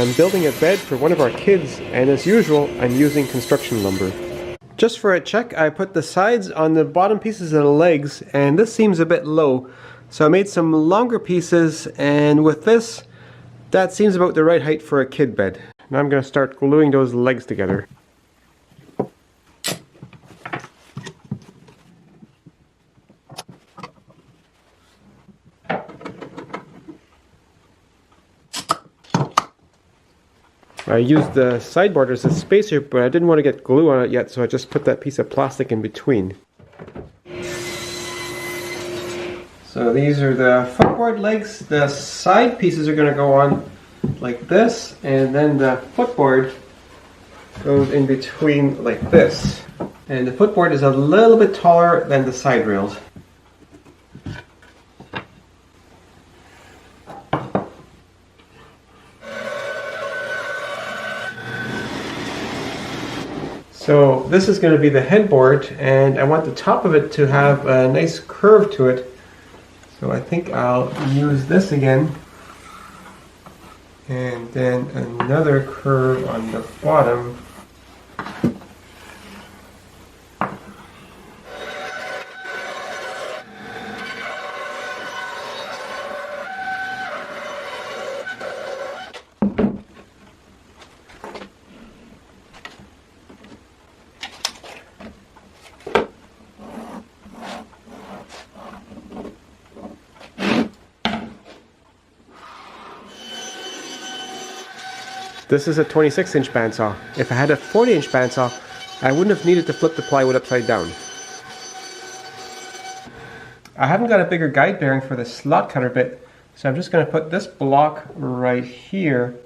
I'm building a bed for one of our kids, and as usual, I'm using construction lumber. Just for a check, I put the sides on the bottom pieces of the legs, and this seems a bit low. So I made some longer pieces, and with this, that seems about the right height for a kid bed. Now I'm going to start gluing those legs together. I used the sideboard as a spacer, but I didn't want to get glue on it yet, so I just put that piece of plastic in between. So these are the footboard legs. The side pieces are going to go on like this, and then the footboard goes in between like this. And the footboard is a little bit taller than the side rails. So this is going to be the headboard, and I want the top of it to have a nice curve to it. So I think I'll use this again, and then another curve on the bottom. This is a 26-inch bandsaw. If I had a 40-inch bandsaw, I wouldn't have needed to flip the plywood upside down. I haven't got a bigger guide bearing for the slot cutter bit, so I'm just going to put this block right here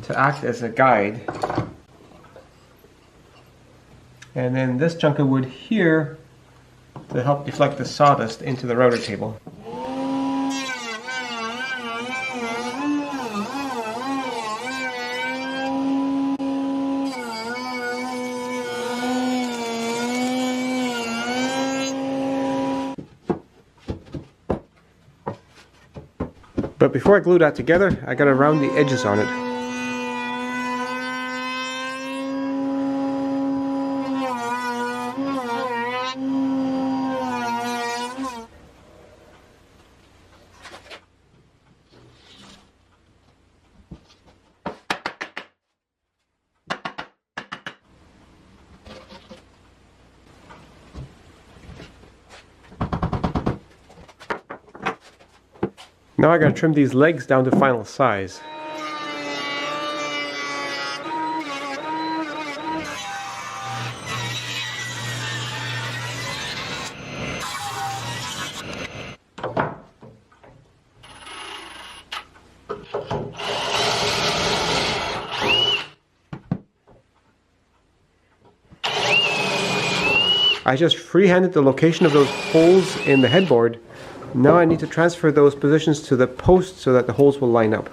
to act as a guide. And then this chunk of wood here to help deflect the sawdust into the router table. But before I glue that together, I gotta round the edges on it. Now I gotta trim these legs down to final size. I just freehanded the location of those holes in the headboard. Now I need to transfer those positions to the post so that the holes will line up.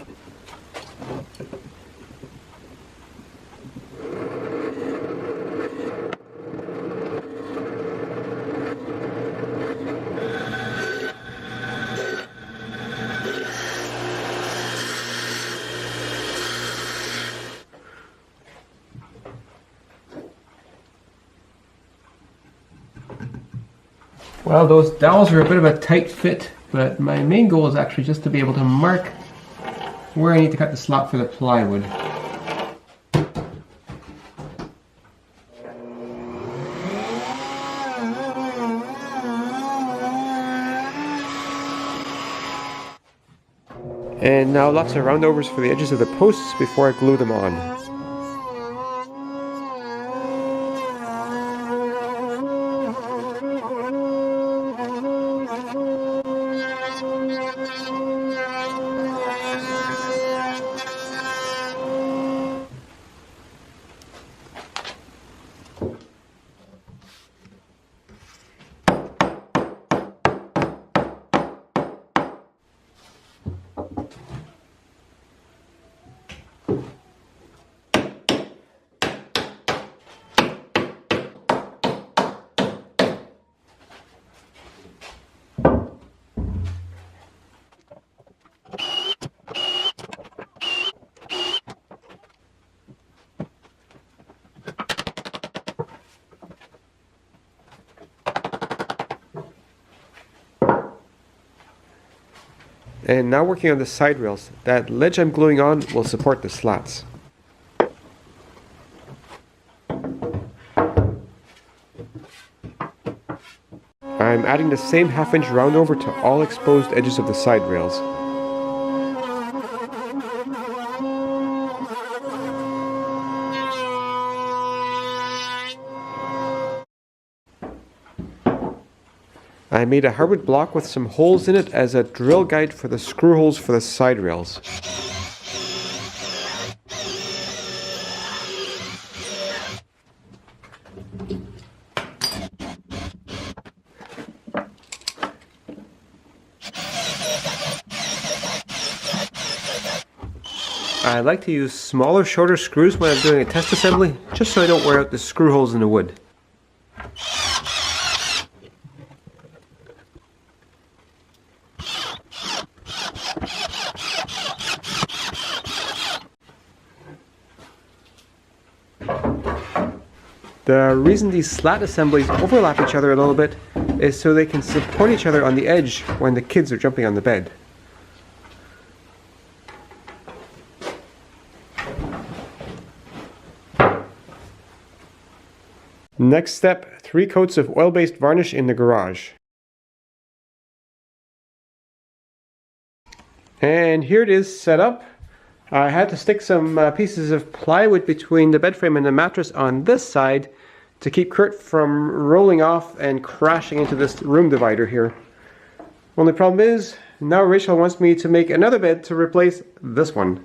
Well, those dowels are a bit of a tight fit, but my main goal is actually just to be able to mark where I need to cut the slot for the plywood. And now lots of roundovers for the edges of the posts before I glue them on. And now working on the side rails. That ledge I'm gluing on will support the slats. I'm adding the same half-inch round over to all exposed edges of the side rails. I made a hardwood block with some holes in it as a drill guide for the screw holes for the side rails. I like to use smaller, shorter screws when I'm doing a test assembly, just so I don't wear out the screw holes in the wood. The reason these slat assemblies overlap each other a little bit is so they can support each other on the edge when the kids are jumping on the bed. Next step, 3 coats of oil-based varnish in the garage. And here it is set up. I had to stick some pieces of plywood between the bed frame and the mattress on this side to keep Kurt from rolling off and crashing into this room divider here. Only problem is, now Rachel wants me to make another bed to replace this one.